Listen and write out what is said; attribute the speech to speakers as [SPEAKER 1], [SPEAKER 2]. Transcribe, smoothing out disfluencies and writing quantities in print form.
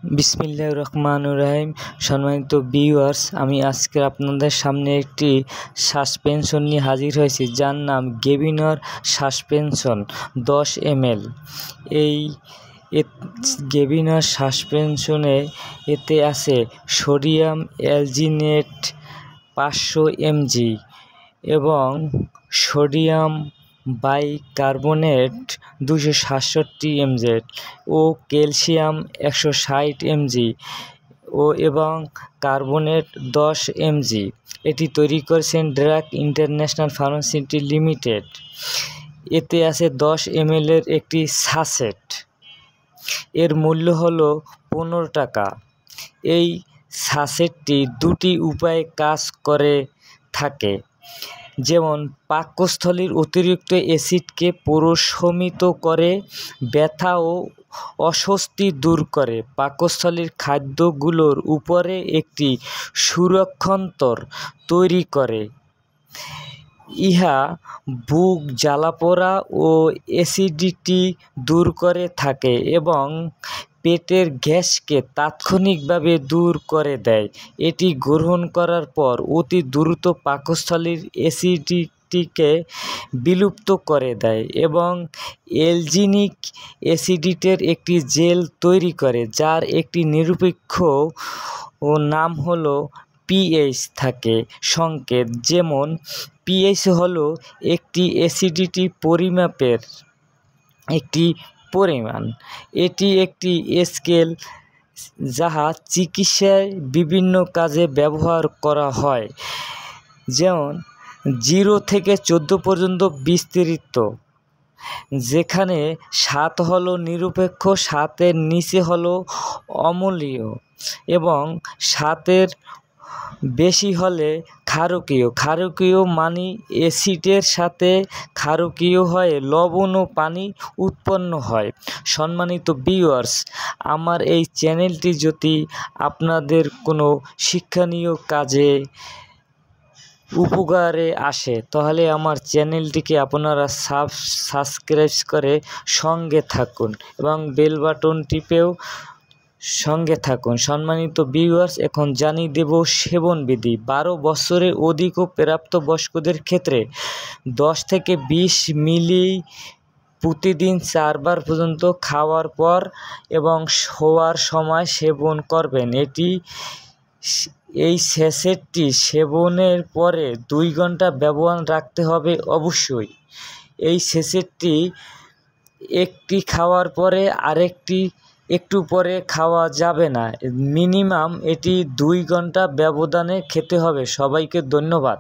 [SPEAKER 1] বিসমিল্লাহির রহমানির রহিম। সম্মানিত ভিউয়ার্স, আমি আজকে আপনাদের সামনে একটি সাসপেনশন নিয়ে হাজির হয়েছি, যার নাম গেভিনর সাসপেনশন 10 ml। এই গেভিনর সাসপেনশনে এতে আছে সোডিয়াম অ্যালজিনেট 500 mg এবং সোডিয়াম বাইকার্বনেট 267 mg ও ক্যালসিয়াম 160 mg এবং কার্বনেট 10 mg। এটি তৈরি করেছেন ড্রাগ ইন্টারন্যাশনাল ফার্মাসিউটিক্যালস লিমিটেড। এতে আছে 10 ml এর একটি সাসেট। এর মূল্য হলো 15 টাকা। এই সাসেটটি দুটি উপায়ে কাজ করে থাকে, যেমন পাকস্থলীর অতিরিক্ত অ্যাসিডকে প্রশমিত করে, ব্যথা ও অস্বস্তি দূর করে, পাকস্থলীর খাদ্যগুলোর উপরে একটি সুরক্ষান্তর তৈরি করে। ইহা বুক জ্বালাপোড়া ও অ্যাসিডিটি দূর করে থাকে এবং পেটের গ্যাসকে তাৎক্ষণিকভাবে দূর করে দেয়। এটি গ্রহণ করার পর অতি দ্রুত পাকস্থলীর অ্যাসিডিটিকে বিলুপ্ত করে দেয় এবং অ্যালজিনিক অ্যাসিডের একটি জেল তৈরি করে, যার একটি নিরপেক্ষ নাম হলো পিএইচ থাকে সংকেত। যেমন পিএইচ হলো একটি অ্যাসিডিটি পরিমাপের একটি পরিমাণ। এটি একটি স্কেল যাহা চিকিৎসায় বিভিন্ন কাজে ব্যবহার করা হয়, যেমন 0 থেকে 14 পর্যন্ত বিস্তৃত, যেখানে 7 হলো নিরপেক্ষ, 7 এর নিচে হলো অম্লীয় এবং 7 এর বেশি হলে ক্ষারকীয়। ক্ষারকীয় মানে অ্যাসিডের সাথে ক্ষারকীয় হয়ে লবণ ও পানি উৎপন্ন হয়। সম্মানিত ভিউয়ার্স, আমার এই চ্যানেলটি যদি আপনাদের কোনো শিক্ষণীয় কাজে উপকারে আসে, তাহলে আমার চ্যানেলটিকে আপনারা সাবস্ক্রাইব করে সঙ্গে থাকুন এবং বেল বাটন টিপেও সঙ্গে থাকুন। সম্মানিত ভিউয়ার্স, এখন জানিয়ে দেব সেবনবিধি। 12 বছরের অধিক ও প্রাপ্তবয়স্কদের ক্ষেত্রে 10 থেকে 20 মিলি প্রতিদিন 4 বার পর্যন্ত খাওয়ার পর এবং শোয়ার সময় সেবন করবেন। এই স্যাশেটটি সেবনের পরে 2 ঘন্টা ব্যবহার রাখতে হবে অবশ্যই। এই স্যাশেটটি একটি খাওয়ার পরে আরেকটি একটু পরে খাওয়া যাবে না। মিনিমাম এটি 2 ঘন্টা ব্যবধানে খেতে হবে। সবাইকে ধন্যবাদ।